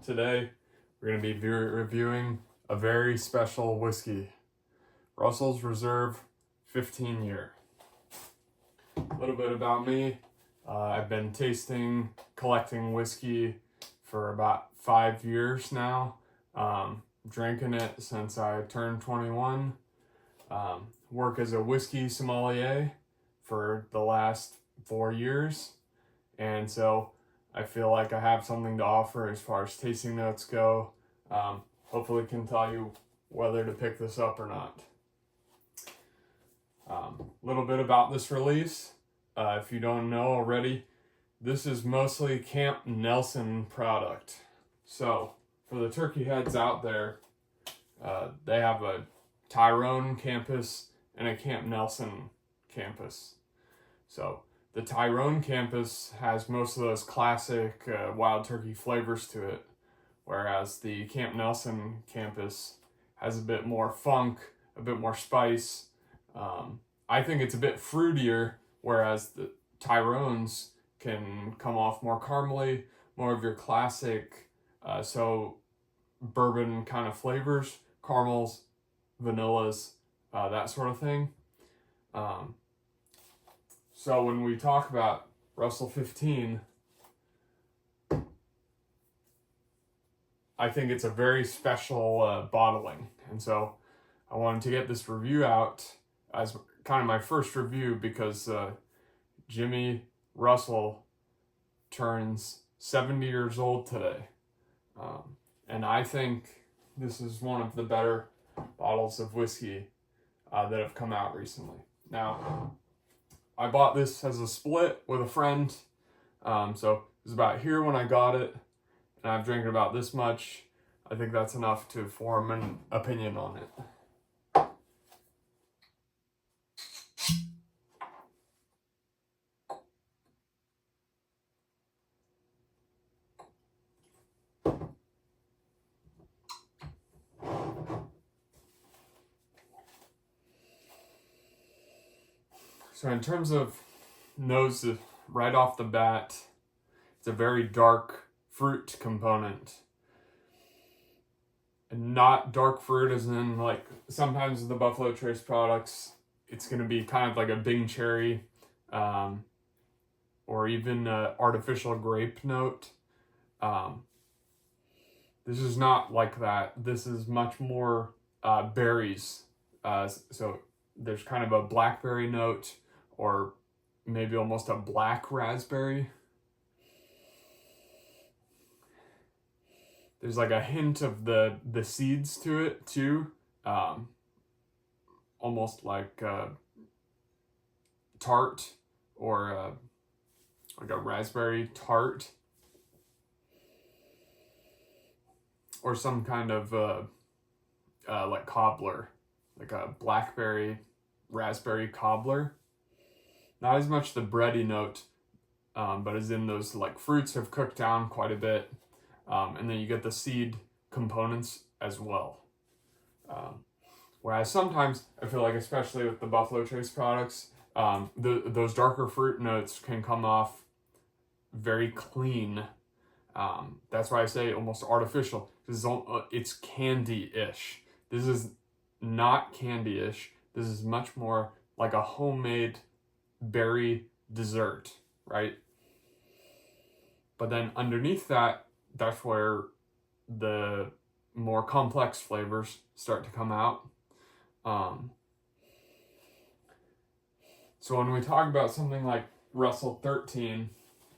Today, we're going to be reviewing a very special whiskey, Russell's Reserve 15 year. A little bit about me. I've been collecting whiskey for about 5 years now. Drinking it since I turned 21. Work as a whiskey sommelier for the last 4 years. And so I feel like I have something to offer as far as tasting notes go. Hopefully can tell you whether to pick this up or not. A little bit about this release. If you don't know already, this is mostly Camp Nelson product. So for the turkey heads out there, they have a Tyrone campus and a Camp Nelson campus. So the Tyrone campus has most of those classic wild turkey flavors to it, whereas the Camp Nelson campus has a bit more funk, a bit more spice. I think it's a bit fruitier, whereas the Tyrones can come off more caramely, more of your classic bourbon kind of flavors, caramels, vanillas, that sort of thing. So when we talk about Russell 15, I think it's a very special bottling. And so I wanted to get this review out as kind of my first review because Jimmy Russell turns 70 years old today. And I think this is one of the better bottles of whiskey that have come out recently. Now, I bought this as a split with a friend, so it was about here when I got it, and I've drank about this much. I think that's enough to form an opinion on it. So in terms of nose, right off the bat, it's a very dark fruit component. And not dark fruit as in, like, sometimes the Buffalo Trace products, it's going to be kind of like a Bing cherry, or even an artificial grape note. This is not like that. This is much more berries. So there's kind of a blackberry note, or maybe almost a black raspberry. There's like a hint of the seeds to it too, almost like tart, or like a raspberry tart, or some kind of like cobbler, like a blackberry raspberry cobbler. Not as much the bready note, but as in those like fruits have cooked down quite a bit, and then you get the seed components as well. Whereas sometimes I feel like, especially with the Buffalo Trace products, those darker fruit notes can come off very clean. That's why I say almost artificial, because it's candy-ish. This is not candy-ish. This is much more like a homemade berry dessert, right? But then underneath that, that's where the more complex flavors start to come out. So when we talk about something like Russell 13,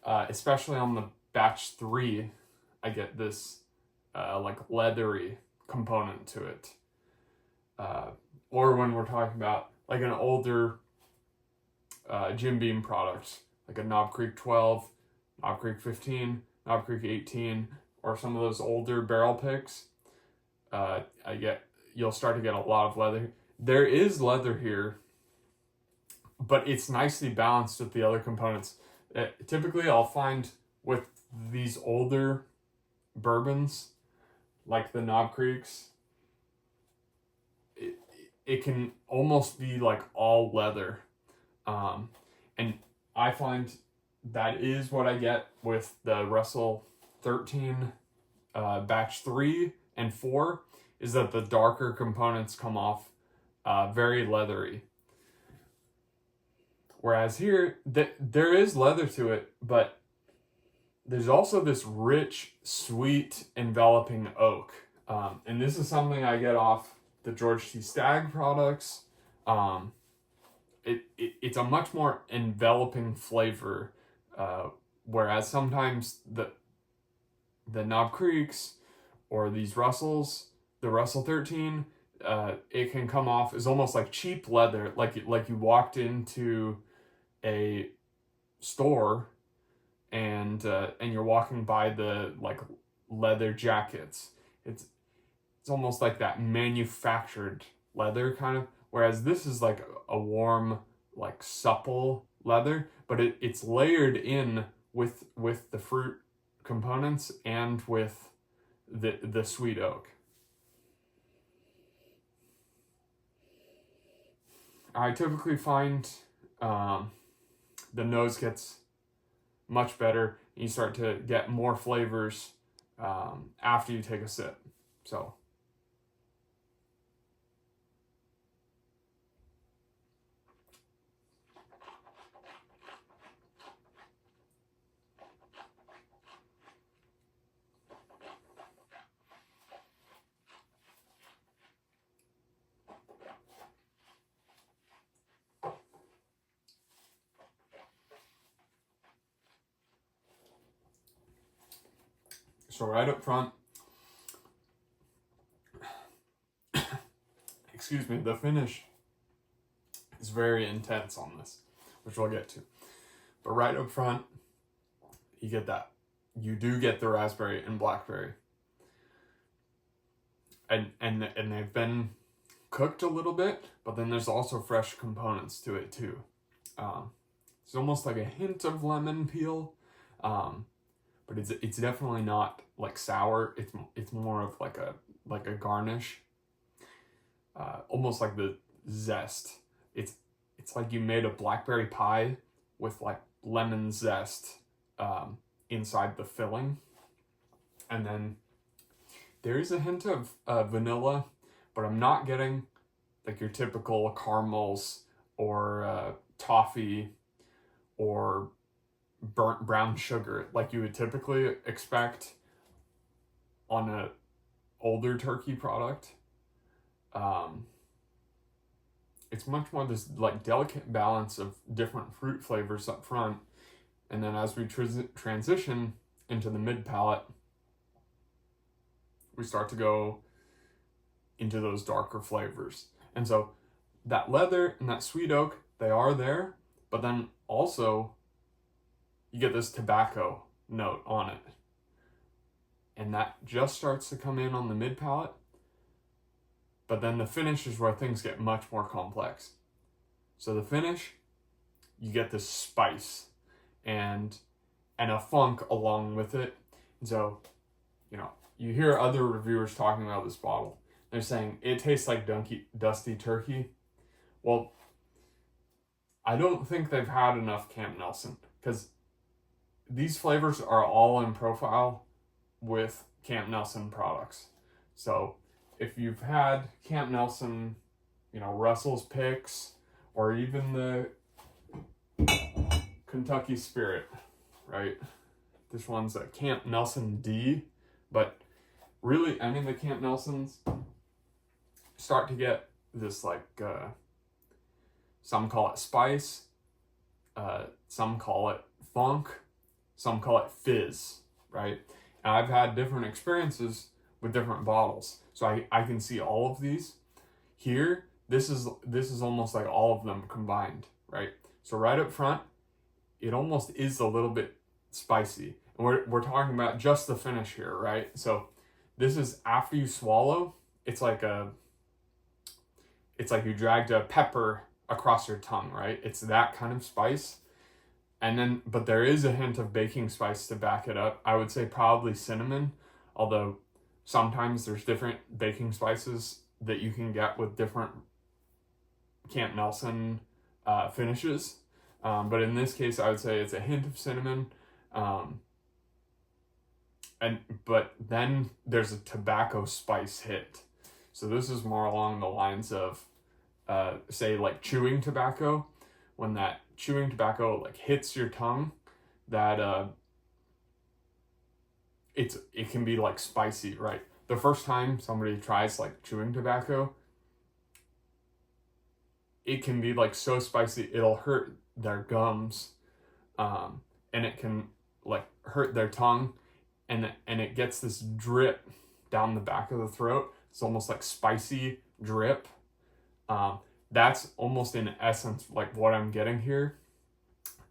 especially on the batch 3, I get this like leathery component to it. Or when we're talking about like an older Jim Beam product, like a Knob Creek 12, Knob Creek 15, Knob Creek 18, or some of those older barrel picks, you'll start to get a lot of leather. There is leather here, but it's nicely balanced with the other components. Typically, I'll find with these older bourbons, like the Knob Creeks, it can almost be like all leather. And I find that is what I get with the Russell 13 batch 3 and 4 is that the darker components come off very leathery. Whereas here, there is leather to it, but there's also this rich, sweet, enveloping oak. And this is something I get off the George T. Stagg products. It's a much more enveloping flavor, whereas sometimes the Knob Creeks or these Russells, the Russell 13, it can come off as almost like cheap leather, like you walked into a store and you're walking by the like leather jackets. It's almost like that manufactured leather kind of, whereas this is like a warm, like supple leather, but it's layered in with the fruit components and with the sweet oak. I typically find the nose gets much better. You start to get more flavors after you take a sip. So right up front, excuse me, the finish is very intense on this, which we'll get to. But right up front, you get that. You do get the raspberry and blackberry. And they've been cooked a little bit, but then there's also fresh components to it too. It's almost like a hint of lemon peel, but it's definitely not like sour. It's more of like a garnish, almost like the zest. It's like you made a blackberry pie with like lemon zest inside the filling, and then there is a hint of vanilla, but I'm not getting like your typical caramels or toffee or burnt brown sugar like you would typically expect on a older turkey product. It's much more this like delicate balance of different fruit flavors up front, and then as we transition into the mid palate, we start to go into those darker flavors. And so that leather and that sweet oak, they are there, but then also you get this tobacco note on it. And that just starts to come in on the mid palate. But then the finish is where things get much more complex. So the finish, you get this spice and a funk along with it. And so, you hear other reviewers talking about this bottle. They're saying it tastes like dusty turkey. Well, I don't think they've had enough Camp Nelson, because these flavors are all in profile with Camp Nelson products. So if you've had Camp Nelson, Russell's Picks, or even the Kentucky Spirit, right? This one's a Camp Nelson D, but really any of the Camp Nelsons start to get this some call it spice, some call it funk, some call it fizz, right? And I've had different experiences with different bottles, so I can see all of these. Here, this is almost like all of them combined, right? So right up front, it almost is a little bit spicy. And we're talking about just the finish here, right? So this is after you swallow, it's like you dragged a pepper across your tongue, right? It's that kind of spice. And then, but there is a hint of baking spice to back it up. I would say probably cinnamon, although sometimes there's different baking spices that you can get with different Camp Nelson finishes. But in this case, I would say it's a hint of cinnamon. but then there's a tobacco spice hit. So this is more along the lines of, say, like chewing tobacco. When that chewing tobacco like hits your tongue, that it can be like spicy, right? The first time somebody tries like chewing tobacco, it can be like so spicy it'll hurt their gums, and it can like hurt their tongue, and it gets this drip down the back of the throat. It's almost like spicy drip. That's almost in essence like what I'm getting here,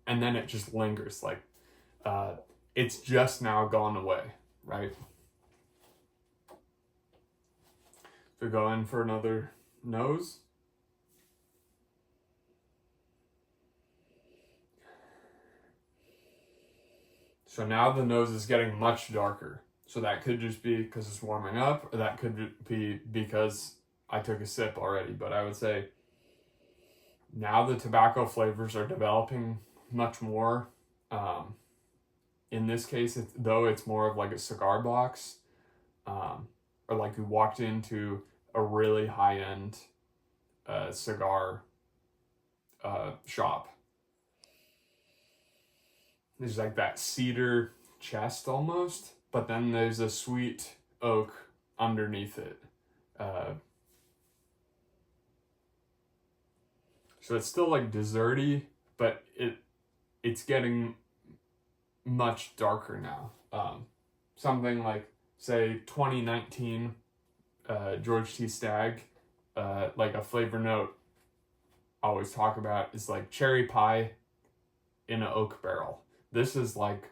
and then it just lingers, like it's just now gone away, right? So go in for another nose. So now the nose is getting much darker. So that could just be because it's warming up, or that could be because I took a sip already. But I would say now the tobacco flavors are developing much more. In this case, though, it's more of like a cigar box, or like you walked into a really high-end cigar shop. There's like that cedar chest almost, but then there's a sweet oak underneath it. So it's still like desserty, but it's getting much darker now. Something like, say, 2019 George T. Stagg, like a flavor note I always talk about is like cherry pie in an oak barrel. This is like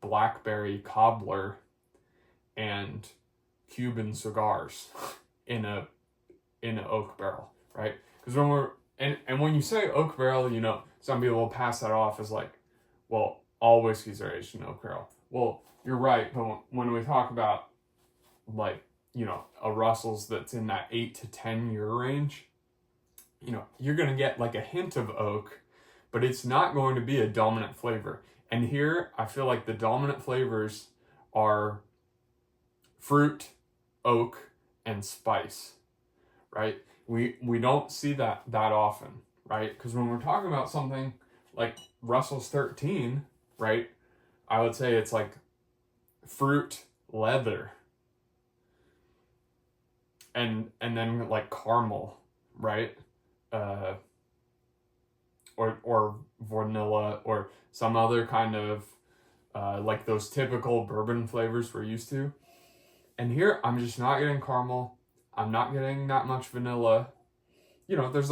blackberry cobbler and Cuban cigars in an oak barrel, right? Because when we're and when you say oak barrel, you know, some people will pass that off as like, well, all whiskeys are aged in oak barrel. Well, you're right, but when we talk about like, you know, a Russell's that's in that 8 to 10 year range, you know, you're gonna get like a hint of oak, but it's not going to be a dominant flavor. And here, I feel like the dominant flavors are fruit, oak, and spice, right? We don't see that often, right? Because when we're talking about something like Russell's 13, right, I would say it's like fruit, leather, and then like caramel, right? Or vanilla, or some other kind of like those typical bourbon flavors we're used to. And here, I'm just not getting caramel. I'm not getting that much vanilla. You know, there's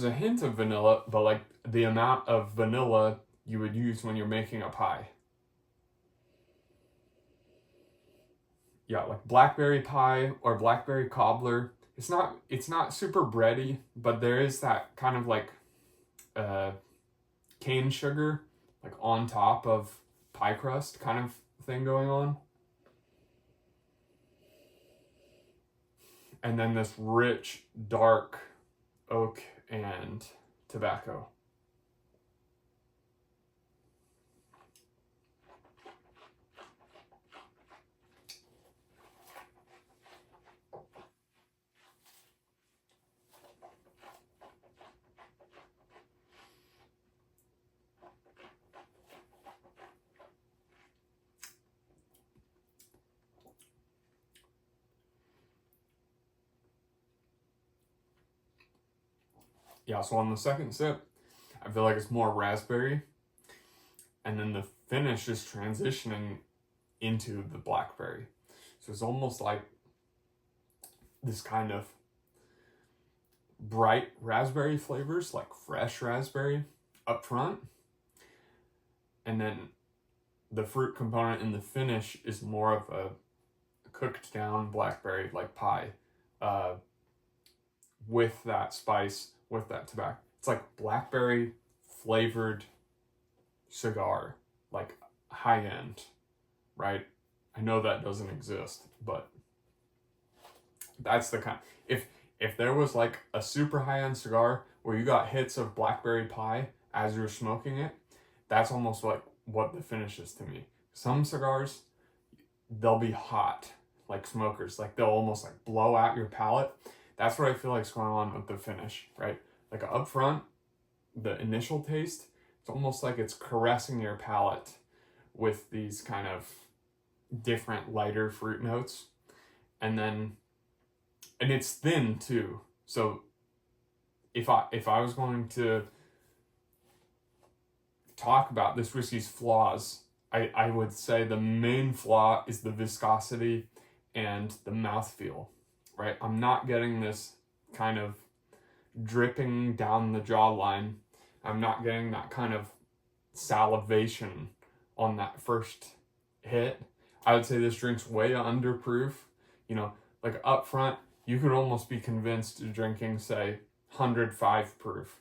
a hint of vanilla, but like the amount of vanilla you would use when you're making a pie. Yeah, like blackberry pie or blackberry cobbler. It's not super bready, but there is that kind of like cane sugar, like on top of pie crust kind of thing going on. And then this rich, dark oak and tobacco. Yeah, so on the second sip, I feel like it's more raspberry, and then the finish is transitioning into the blackberry. So it's almost like this kind of bright raspberry flavors, like fresh raspberry up front, and then the fruit component in the finish is more of a cooked down blackberry, like pie, with that spice, with that tobacco. It's like blackberry flavored cigar, like high end, right? I know that doesn't exist, but that's the kind. If there was like a super high end cigar where you got hits of blackberry pie as you're smoking it, that's almost like what the finish is to me. Some cigars, they'll be hot, like smokers. Like they'll almost like blow out your palate. That's what I feel like is going on with the finish, right? Like up front, the initial taste, it's almost like it's caressing your palate with these kind of different lighter fruit notes. And it's thin too. So if I was going to talk about this whiskey's flaws, I would say the main flaw is the viscosity and the mouthfeel, right? I'm not getting this kind of dripping down the jawline. I'm not getting that kind of salivation on that first hit. I would say this drink's way under proof. You know, like up front, you could almost be convinced of drinking, say, 105 proof.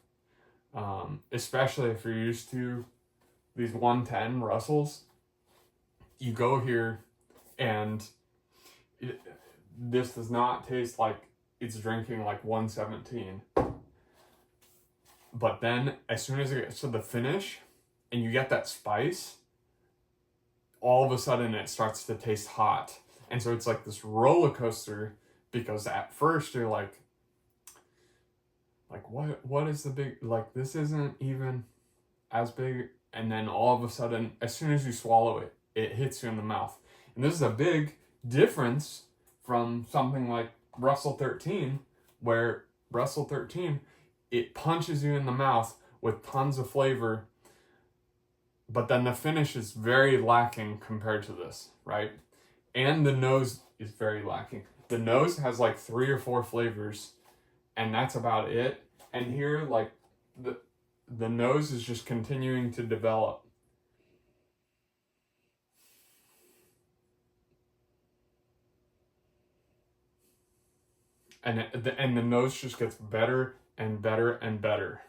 Especially if you're used to these 110 Russells. You go here and this does not taste like it's drinking like 117. But then as soon as it gets to the finish and you get that spice, all of a sudden it starts to taste hot. And so it's like this roller coaster, because at first you're like what is the big, like this isn't even as big, and then all of a sudden as soon as you swallow it, it hits you in the mouth. And this is a big difference from something like Russell 13, where Russell 13, it punches you in the mouth with tons of flavor, but then the finish is very lacking compared to this, right? And the nose is very lacking. The nose has like 3 or 4 flavors, and that's about it. And here, like, the nose is just continuing to develop. And the nose just gets better and better and better.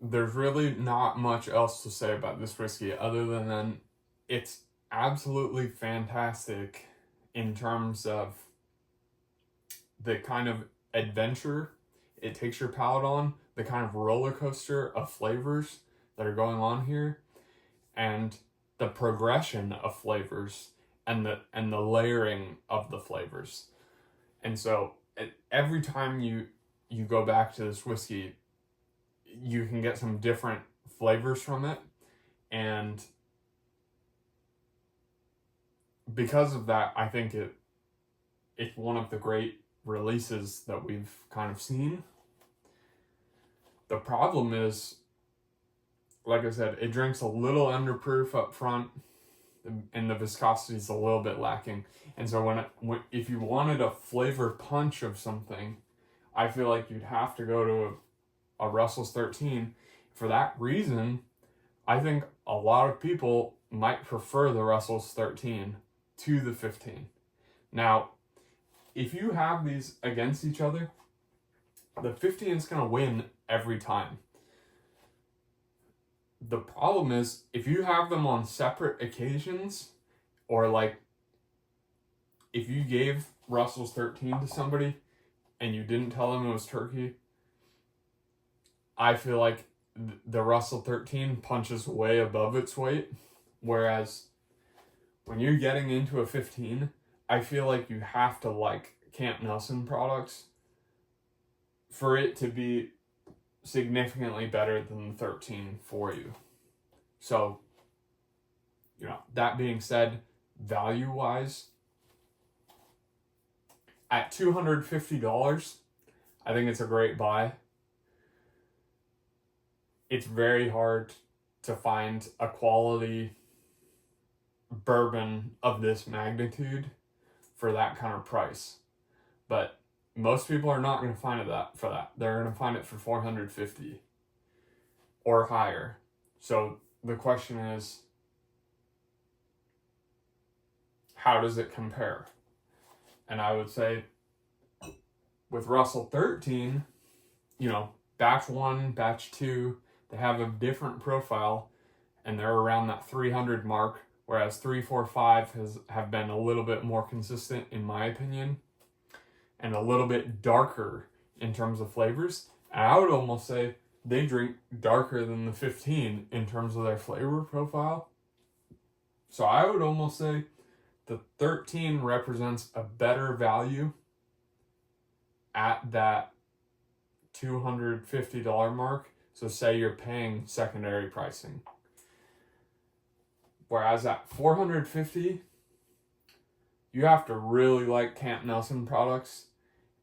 There's really not much else to say about this whiskey other than it's absolutely fantastic in terms of the kind of adventure it takes your palate on, the kind of roller coaster of flavors that are going on here, and the progression of flavors and the layering of the flavors. And so every time you go back to this whiskey, you can get some different flavors from it. And because of that, I think it's one of the great releases that we've kind of seen. The problem is, like I said, it drinks a little under proof up front, and the viscosity is a little bit lacking. And so if you wanted a flavor punch of something, I feel like you'd have to go to a Russell's 13. For that reason, I think a lot of people might prefer the Russell's 13 to the 15. Now, if you have these against each other, the 15 is going to win every time. The problem is, if you have them on separate occasions, or like if you gave Russell's 13 to somebody and you didn't tell them it was turkey, I feel like the Russell 13 punches way above its weight. Whereas when you're getting into a 15, I feel like you have to like Camp Nelson products for it to be significantly better than the 13 for you. So, that being said, value-wise, at $250, I think it's a great buy. It's very hard to find a quality bourbon of this magnitude for that kind of price. But most people are not going to find it for that. They're going to find it for $450 or higher. So the question is, how does it compare? And I would say with Russell 13, batch 1, batch 2, they have a different profile, and they're around that 300 mark, whereas 3, 4, 5 have been a little bit more consistent, in my opinion, and a little bit darker in terms of flavors. And I would almost say they drink darker than the 15 in terms of their flavor profile. So I would almost say the 13 represents a better value at that $250 mark. So say you're paying secondary pricing. Whereas at $450, you have to really like Camp Nelson products,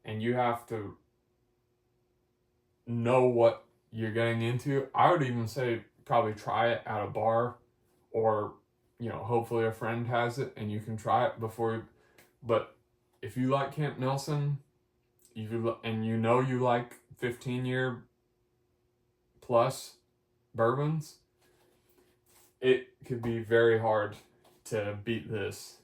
and you have to know what you're getting into. I would even say probably try it at a bar, or hopefully a friend has it and you can try it before. But if you like Camp Nelson, and you like 15-year plus bourbons, it could be very hard to beat this.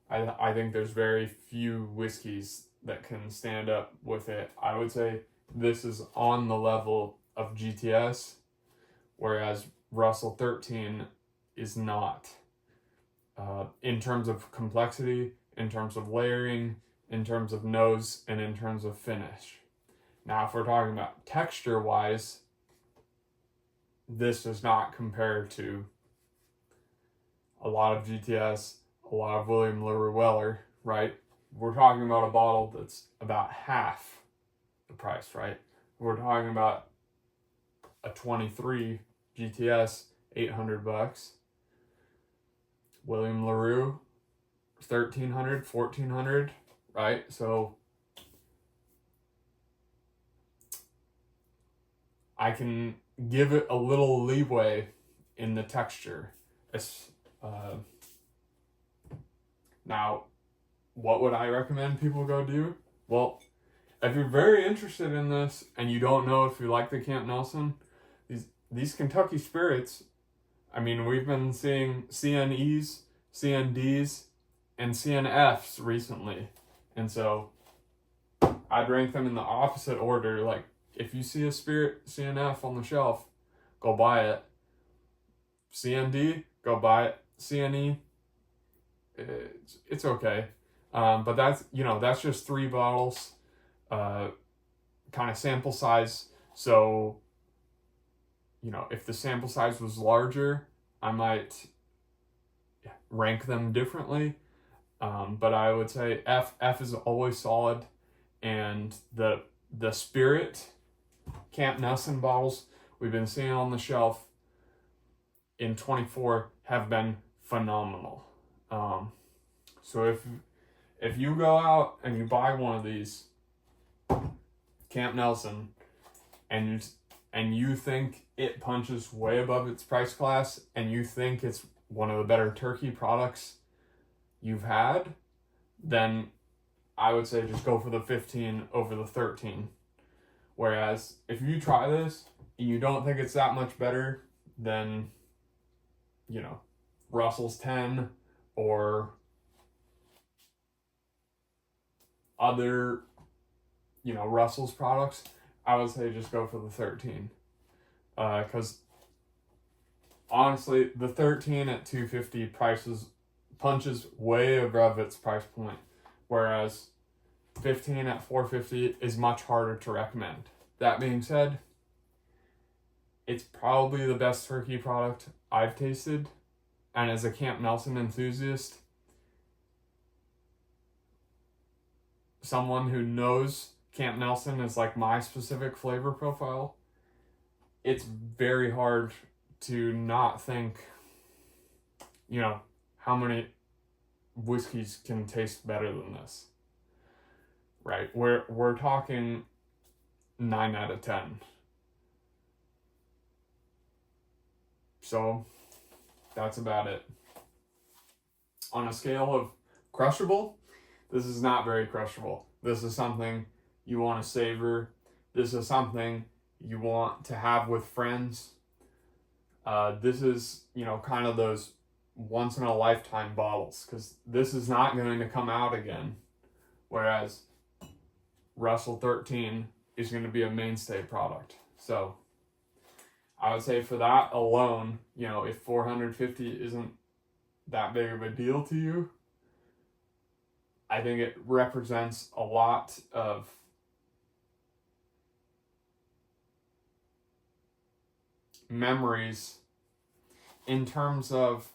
I think there's very few whiskeys that can stand up with it. I would say this is on the level of GTS, whereas Russell 13 is not. In terms of complexity, in terms of layering, in terms of nose, and in terms of finish. Now, if we're talking about texture-wise, this does not compare to a lot of GTS, a lot of William LaRue Weller, right? We're talking about a bottle that's about half the price, right? We're talking about a 23 GTS, $800. William LaRue, $1,300, $1,400, right? So I can give it a little leeway in the texture. Now, what would I recommend people go do? Well, if you're very interested in this and you don't know if you like the Camp Nelson, these Kentucky Spirits, I mean, we've been seeing CNEs, CNDs, and CNFs recently. And so I'd rank them in the opposite order. Like, if you see a Spirit CNF on the shelf, go buy it. CND, go buy it. CNE, it's okay. But that's just 3 bottles, kind of sample size. So, if the sample size was larger, I might rank them differently. But I would say F is always solid, and the Spirit Camp Nelson bottles we've been seeing on the shelf in 24 have been phenomenal. So if you go out and you buy one of these Camp Nelson and you think it punches way above its price class, and you think it's one of the better turkey products you've had, then I would say just go for the 15 over the 13. Whereas if you try this and you don't think it's that much better than, Russell's 10 or other, Russell's products, I would say just go for the 13. Because honestly, the 13 at $250 punches way above its price point, whereas 15 at $450 is much harder to recommend. That being said, it's probably the best turkey product I've tasted, and as a Camp Nelson enthusiast, someone who knows Camp Nelson is like my specific flavor profile, it's very hard to not think, how many whiskeys can taste better than this, right? We're talking 9 out of 10. So that's about it. On a scale of crushable, this is not very crushable. This is something you want to savor. This is something you want to have with friends. This is, kind of those once in a lifetime bottles, because this is not going to come out again. whereas Russell 13 is going to be a mainstay product. So I would say for that alone, you know, if 450 isn't that big of a deal to you, I think it represents a lot of memories in terms of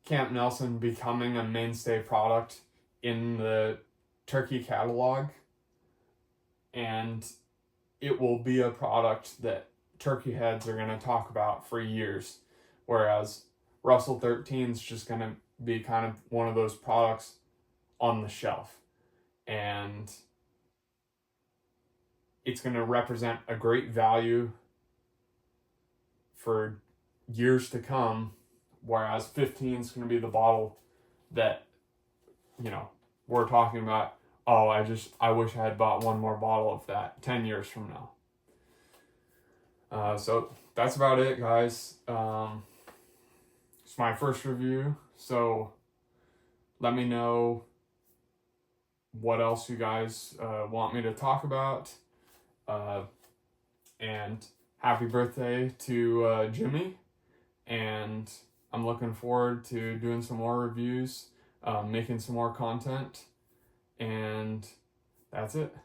Camp Nelson becoming a mainstay product in the turkey catalog, and it will be a product that turkey heads are going to talk about for years, whereas Russell 13 is just going to be kind of one of those products on the shelf, and it's going to represent a great value for years to come, whereas 15 is going to be the bottle that, you know, we're talking about, oh, I wish I had bought one more bottle of that 10 years from now. So that's about it, guys. It's my first review, so let me know what else you guys want me to talk about. And happy birthday to Jimmy. And I'm looking forward to doing some more reviews, making some more content. And that's it.